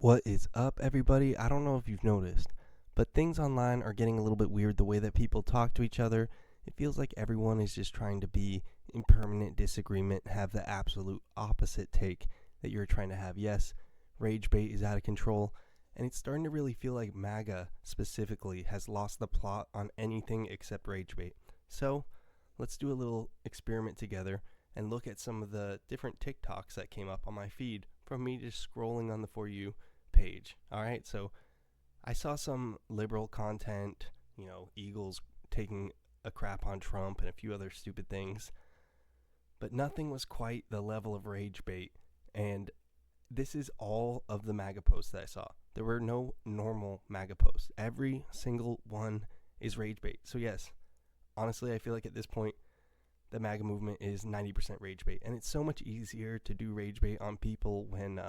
What is up, everybody? I don't know if you've noticed, but things online are getting a little bit weird. The way that people talk to each other, it feels like everyone is just trying to be in permanent disagreement, have the absolute opposite take that you're trying to have. Yes, Ragebait is out of control, and it's starting to really feel like MAGA specifically has lost the plot on anything except Ragebait. So let's do a little experiment together and look at some of the different TikToks that came up on my feed from me just scrolling on the For You page. All right, so I saw some liberal content, Eagles taking a crap on Trump and a few other stupid things, but nothing was quite the level of Ragebait. And this is all of the MAGA posts that I saw. There were no normal MAGA posts. Every single one is Ragebait. So yes, honestly, I feel like at this point, the MAGA movement is 90% Ragebait, and it's so much easier to do Ragebait on people when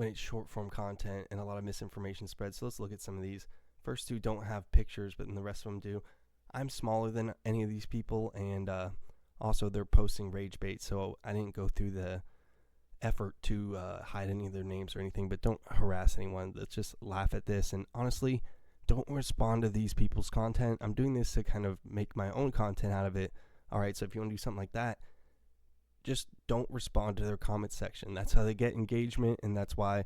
it's short form content and a lot of misinformation spreads. So let's look at some of these. First two don't have pictures, but then the rest of them do. I'm smaller than any of these people, and also they're posting Ragebait, so I didn't go through the effort to hide any of their names or anything, but don't harass anyone. Let's just laugh at this, and honestly, don't respond to these people's content. I'm doing this to kind of make my own content out of it. Alright, so if you want to do something like that, just don't respond to their comment section. That's how they get engagement, and that's why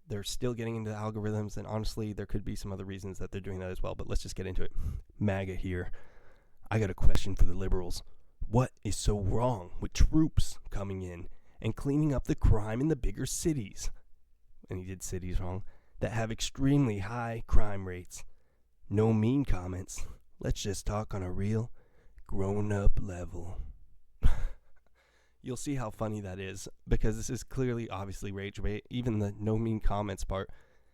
they're still getting into the algorithms, and honestly, there could be some other reasons that they're doing that as well, but let's just get into it. MAGA here. I got a question for the liberals. What is so wrong with troops coming in and cleaning up the crime in the bigger cities? And he did cities wrong. That have extremely high crime rates. No mean comments. Let's just talk on a real grown-up level. You'll see how funny that is, because this is clearly, obviously, Ragebait. Even the no mean comments part.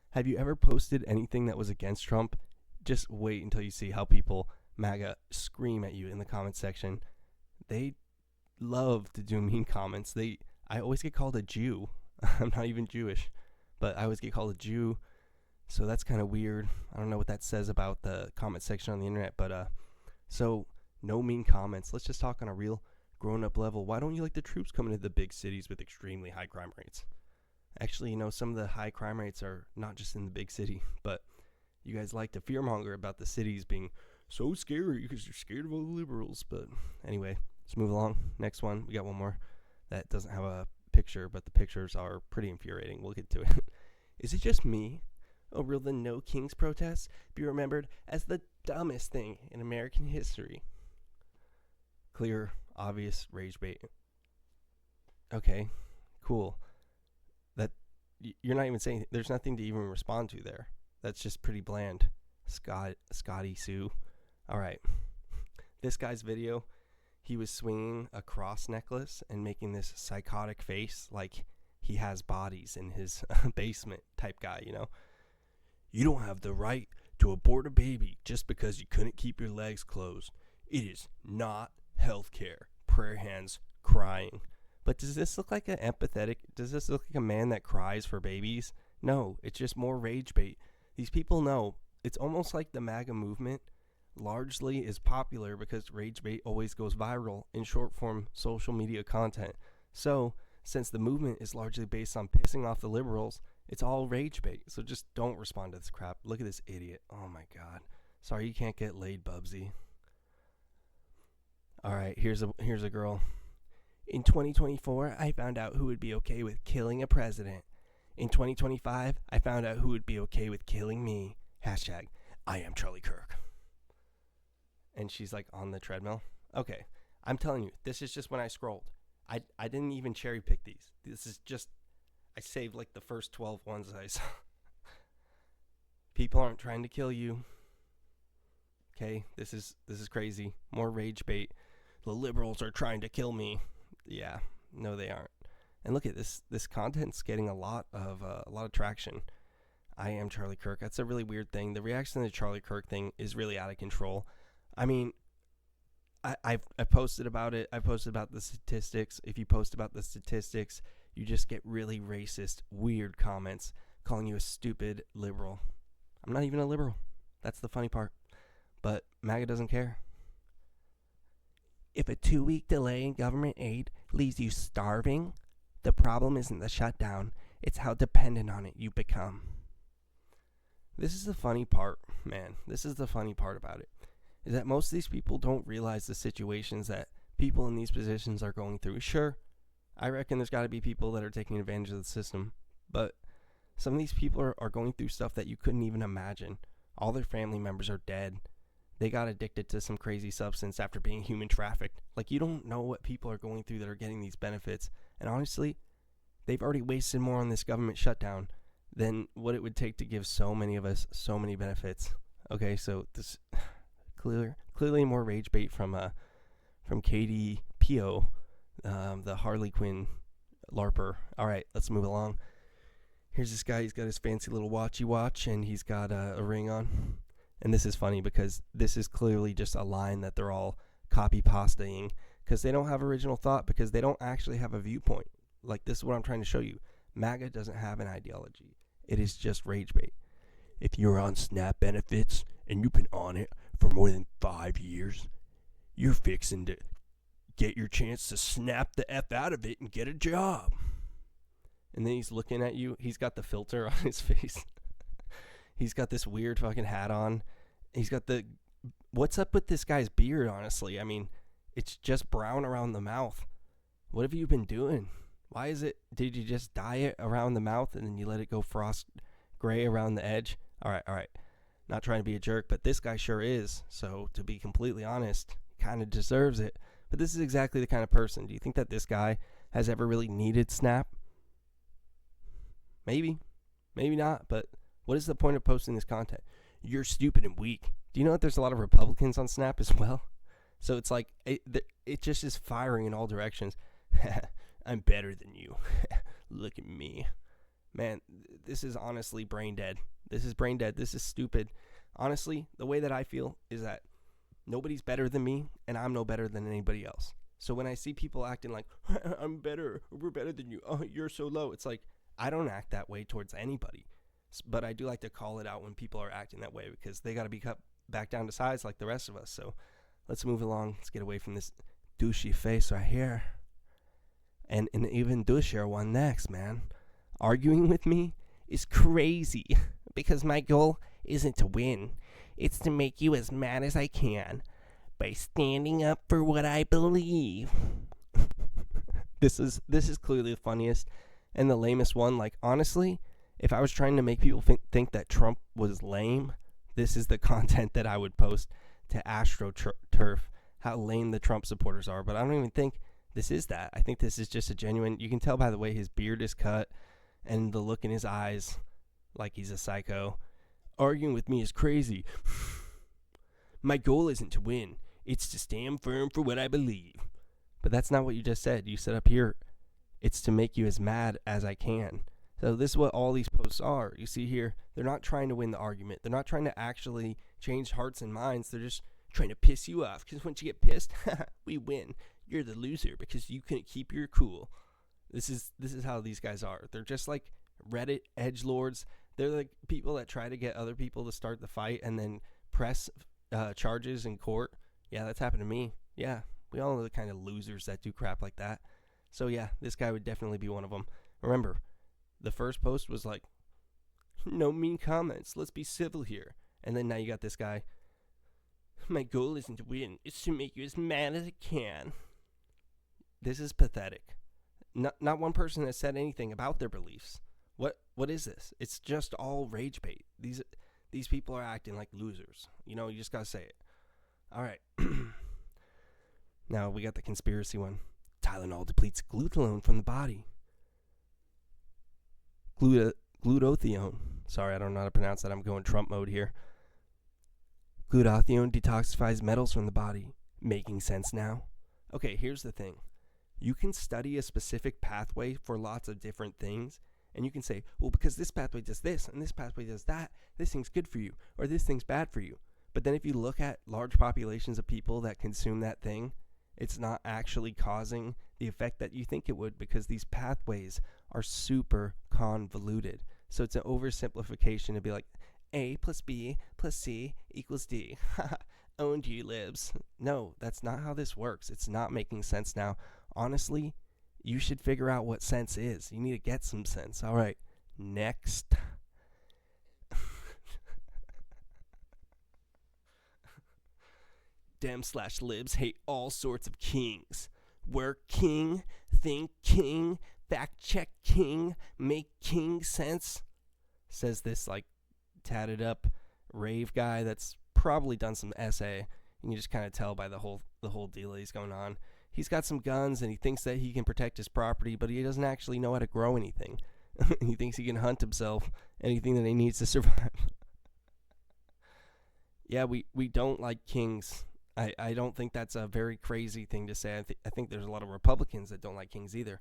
Have you ever posted anything that was against Trump? Just wait until you see how people, MAGA, scream at you in the comment section. They love to do mean comments. I always get called a Jew. I'm not even Jewish, but I always get called a Jew, so that's kind of weird. I don't know what that says about the comment section on the internet, but so no mean comments. Let's just talk on a real grown-up level. Why don't you like the troops coming to the big cities with extremely high crime rates? Actually, some of the high crime rates are not just in the big city, but you guys like to fearmonger about the cities being so scary because you're scared of all the liberals. But anyway, let's move along. Next one. We got one more that doesn't have a picture, but the pictures are pretty infuriating. We'll get to it. Is it just me? Or will the No Kings protests be remembered as the dumbest thing in American history? Clear, obvious Ragebait. Okay, cool. That you're not even saying. There's nothing to even respond to there. That's just pretty bland. Scotty Sue. All right. This guy's video, he was swinging a cross necklace and making this psychotic face like he has bodies in his basement type guy, You don't have the right to abort a baby just because you couldn't keep your legs closed. It is not healthcare. Prayer hands crying. But does this look like does this look like a man that cries for babies? No, it's just more Ragebait. These people know. It's almost like the MAGA movement largely is popular because Ragebait always goes viral in short form social media content. So, since the movement is largely based on pissing off the liberals, it's all Ragebait. So just don't respond to this crap. Look at this idiot. Oh my god. Sorry you can't get laid, Bubsy. Alright, here's a girl. In 2024, I found out who would be okay with killing a president. In 2025, I found out who would be okay with killing me. Hashtag, I am Charlie Kirk. And she's like on the treadmill. Okay, I'm telling you, this is just when I scrolled. I didn't even cherry pick these. This is just, I saved like the first 12 ones I saw. People aren't trying to kill you. Okay, this is crazy. More Ragebait. The liberals are trying to kill me. Yeah, no, they aren't. And look at this. This content's getting a lot of traction. I am Charlie Kirk. That's a really weird thing. The reaction to the Charlie Kirk thing is really out of control. I mean, I've posted about it. I posted about the statistics. If you post about the statistics, you just get really racist, weird comments calling you a stupid liberal. I'm not even a liberal. That's the funny part. But MAGA doesn't care. If a 2-week delay in government aid leaves you starving, the problem isn't the shutdown. It's how dependent on it you become. This is the funny part, man. This is the funny part about it, is that most of these people don't realize the situations that people in these positions are going through. Sure, I reckon there's got to be people that are taking advantage of the system, but some of these people are going through stuff that you couldn't even imagine. All their family members are dead. They got addicted to some crazy substance after being human trafficked. Like, you don't know what people are going through that are getting these benefits. And honestly, they've already wasted more on this government shutdown than what it would take to give so many of us so many benefits. Okay, so this clearly more rage bait from Katie Pio, the Harley Quinn LARPer. All right, let's move along. Here's this guy. He's got his fancy little watchy watch, and he's got a ring on. And this is funny because this is clearly just a line that they're all copy-pastaing because they don't have original thought, because they don't actually have a viewpoint. Like, this is what I'm trying to show you. MAGA doesn't have an ideology. It is just rage bait. If you're on SNAP benefits and you've been on it for more than 5 years, you're fixing to get your chance to snap the F out of it and get a job. And then he's looking at you. He's got the filter on his face. He's got this weird fucking hat on. He's got the... What's up with this guy's beard, honestly? I mean, it's just brown around the mouth. What have you been doing? Why is it... Did you just dye it around the mouth and then you let it go frost gray around the edge? All right. Not trying to be a jerk, but this guy sure is. So, to be completely honest, he kind of deserves it. But this is exactly the kind of person. Do you think that this guy has ever really needed SNAP? Maybe. Maybe not, but what is the point of posting this content? You're stupid and weak. Do you know that there's a lot of Republicans on Snap as well? So it's like, it just is firing in all directions. I'm better than you. Look at me. Man, this is honestly brain dead. This is brain dead. This is stupid. Honestly, the way that I feel is that nobody's better than me, and I'm no better than anybody else. So when I see people acting like, I'm better, we're better than you, oh, you're so low, it's like, I don't act that way towards anybody. But I do like to call it out when people are acting that way, because they got to be cut back down to size like the rest of us. So let's move along. Let's get away from this douchey face right here. And an even douchier one next, man. Arguing with me is crazy, because my goal isn't to win. It's to make you as mad as I can by standing up for what I believe. This is clearly the funniest and the lamest one. Like, honestly, if I was trying to make people think that Trump was lame, this is the content that I would post to AstroTurf, how lame the Trump supporters are. But I don't even think this is that. I think this is just a genuine... You can tell by the way his beard is cut and the look in his eyes, like he's a psycho. Arguing with me is crazy. My goal isn't to win. It's to stand firm for what I believe. But that's not what you just said. You said up here, it's to make you as mad as I can. So this is what all these posts are. You see here, they're not trying to win the argument. They're not trying to actually change hearts and minds. They're just trying to piss you off. Because once you get pissed, we win. You're the loser because you couldn't keep your cool. This is how these guys are. They're just like Reddit edgelords. They're like people that try to get other people to start the fight and then press charges in court. Yeah, that's happened to me. Yeah, we all know the kind of losers that do crap like that. So yeah, this guy would definitely be one of them. Remember, the first post was like, no mean comments, let's be civil here. And then now you got this guy, my goal isn't to win, it's to make you as mad as I can. This is pathetic. Not one person has said anything about their beliefs. What is this? It's just all rage bait. These people are acting like losers. You know, you just gotta say it. All right. Now we got the conspiracy one. Tylenol depletes glutathione from the body. Glutathione. Sorry, I don't know how to pronounce that. I'm going Trump mode here. Glutathione detoxifies metals from the body. Making sense now? Okay, here's the thing. You can study a specific pathway for lots of different things, and you can say, well, because this pathway does this, and this pathway does that, this thing's good for you, or this thing's bad for you. But then if you look at large populations of people that consume that thing, it's not actually causing the effect that you think it would, because these pathways are super convoluted. So it's an oversimplification to be like, A plus B plus C equals D. Owned you, libs. No, that's not how this works. It's not making sense now. Honestly, You should figure out what sense is. You need to get some sense. All right, next. Dem/libs hate all sorts of kings. Work king, think king, fact check king, make king sense, says this like tatted up rave guy that's probably done some essay. And you just kind of tell by the whole deal that he's going on. He's got some guns and he thinks that he can protect his property, but he doesn't actually know how to grow anything. He thinks he can hunt himself anything that he needs to survive. Yeah, we don't like kings. I don't think that's a very crazy thing to say. I think there's a lot of Republicans that don't like kings either.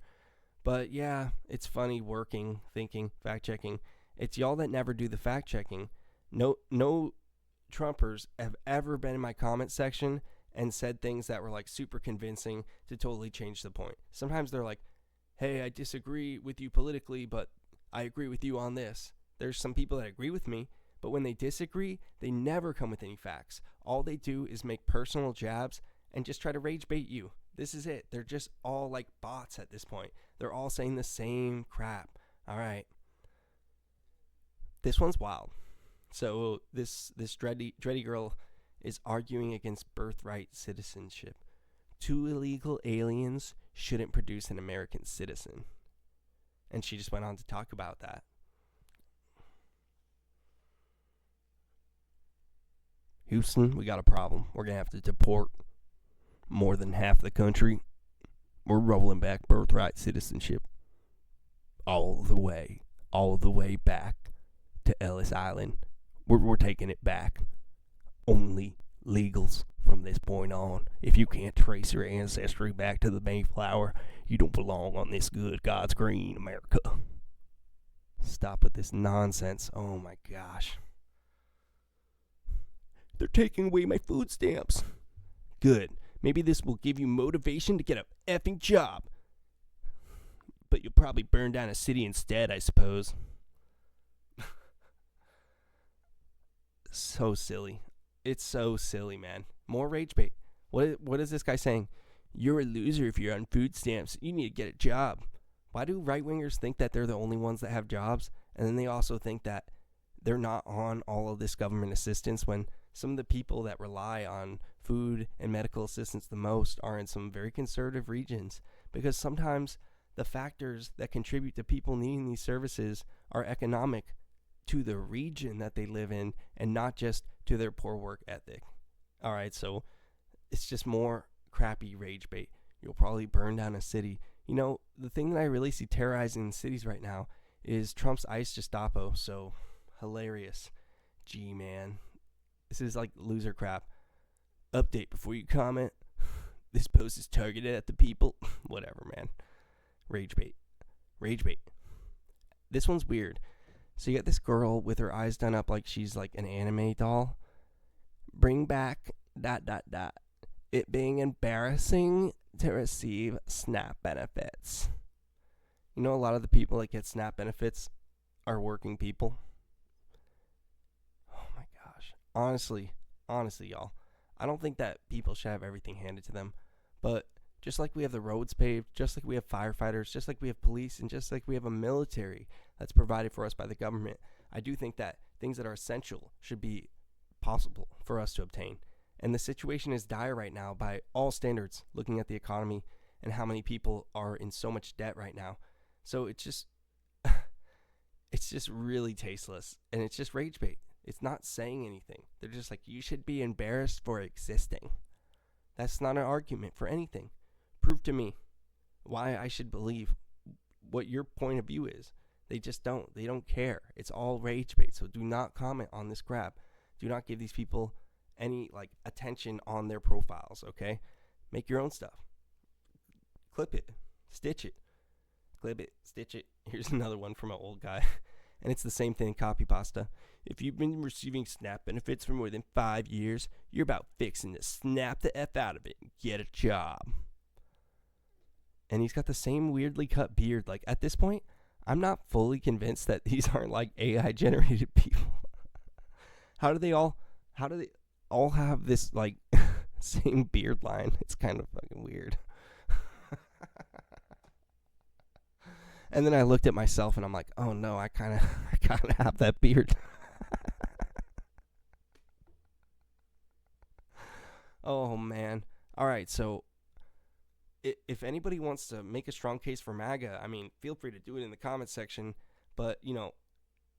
But yeah, it's funny working, thinking, fact-checking. It's y'all that never do the fact-checking. No Trumpers have ever been in my comment section and said things that were like super convincing to totally change the point. Sometimes they're like, hey, I disagree with you politically, but I agree with you on this. There's some people that agree with me, but when they disagree, they never come with any facts. All they do is make personal jabs and just try to rage bait you. This is it. They're just all like bots at this point. They're all saying the same crap. All right. This one's wild. So this dready girl is arguing against birthright citizenship. 2 illegal aliens shouldn't produce an American citizen. And she just went on to talk about that. Houston, we got a problem. We're going to have to deport more than half the country. We're rolling back birthright citizenship. All the way back to Ellis Island. We're taking it back. Only legals from this point on. If you can't trace your ancestry back to the Mayflower, you don't belong on this good God's green America. Stop with this nonsense. Oh my gosh. They're taking away my food stamps. Good. Maybe this will give you motivation to get a effing job. But you'll probably burn down a city instead, I suppose. So silly. It's so silly, man. More rage bait. What is this guy saying? You're a loser if you're on food stamps. You need to get a job. Why do right-wingers think that they're the only ones that have jobs? And then they also think that they're not on all of this government assistance when some of the people that rely on food and medical assistance the most are in some very conservative regions. Because sometimes the factors that contribute to people needing these services are economic to the region that they live in and not just to their poor work ethic. All right, so it's just more crappy rage bait. You'll probably burn down a city. You know, the thing that I really see terrorizing cities right now is Trump's ICE Gestapo. So hilarious. Gee, man. This is like loser crap. Update before you comment. This post is targeted at the people. Whatever, man. Rage bait. Rage bait. This one's weird. So you got this girl with her eyes done up like she's like an anime doll. Bring back ... It being embarrassing to receive SNAP benefits. You know, a lot of the people that get SNAP benefits are working people. Oh my gosh. Honestly, y'all, I don't think that people should have everything handed to them. But just like we have the roads paved, just like we have firefighters, just like we have police, and just like we have a military that's provided for us by the government, I do think that things that are essential should be possible for us to obtain. And the situation is dire right now by all standards, looking at the economy and how many people are in so much debt right now. So it's just really tasteless, and it's just rage bait. It's not saying anything. They're just like, you should be embarrassed for existing. That's not an argument for anything. Prove to me why I should believe what your point of view is. They just don't. They don't care. It's all rage bait. So do not comment on this crap. Do not give these people any like attention on their profiles, okay? Make your own stuff. Clip it. Stitch it. Clip it. Stitch it. Here's another one from an old guy. And it's the same thing, copy pasta. If you've been receiving SNAP benefits for more than 5 years, you're about fixing to snap the F out of it and get a job. And he's got the same weirdly cut beard. Like, at this point, I'm not fully convinced that these aren't like AI generated people. How do they all have this like same beard line? It's kind of fucking weird. And then I looked at myself and I'm like, oh no, I kind of I kind of have that beard. Oh man. All right, so if anybody wants to make a strong case for MAGA, I mean, feel free to do it in the comments section. But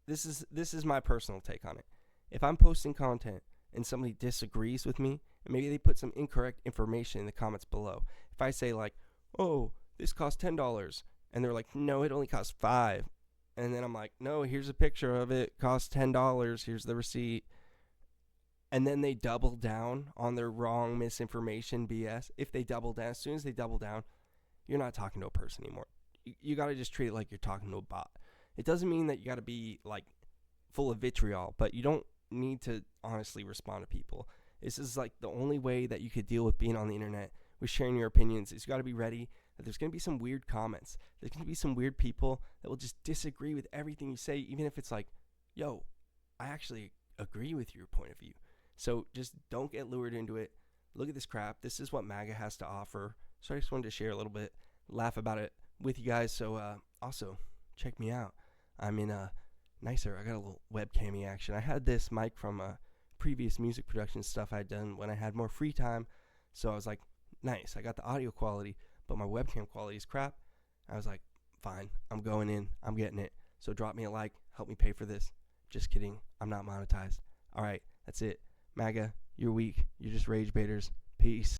this is my personal take on it. If I'm posting content and somebody disagrees with me, and maybe they put some incorrect information in the comments below. If I say like, "Oh, this costs $10," and they're like, "No, it only costs 5." And then I'm like, "No, here's a picture of it. Costs $10. Here's the receipt." And then they double down on their wrong misinformation BS. If they double down, as soon as they double down, you're not talking to a person anymore. You got to just treat it like you're talking to a bot. It doesn't mean that you got to be like full of vitriol, but you don't need to honestly respond to people. This is like the only way that you could deal with being on the internet, with sharing your opinions, is you got to be ready that there's going to be some weird comments. There's going to be some weird people that will just disagree with everything you say, even if it's like, yo, I actually agree with your point of view. So just don't get lured into it. Look at this crap. This is what MAGA has to offer. So I just wanted to share a little bit, laugh about it with you guys. So also, check me out. I'm in a nicer. I got a little webcammy action. I had this mic from previous music production stuff I'd done when I had more free time. So I was like, nice. I got the audio quality, but my webcam quality is crap. I was like, fine. I'm going in. I'm getting it. So drop me a like. Help me pay for this. Just kidding. I'm not monetized. All right. That's it. MAGA, you're weak. You're just rage baiters. Peace.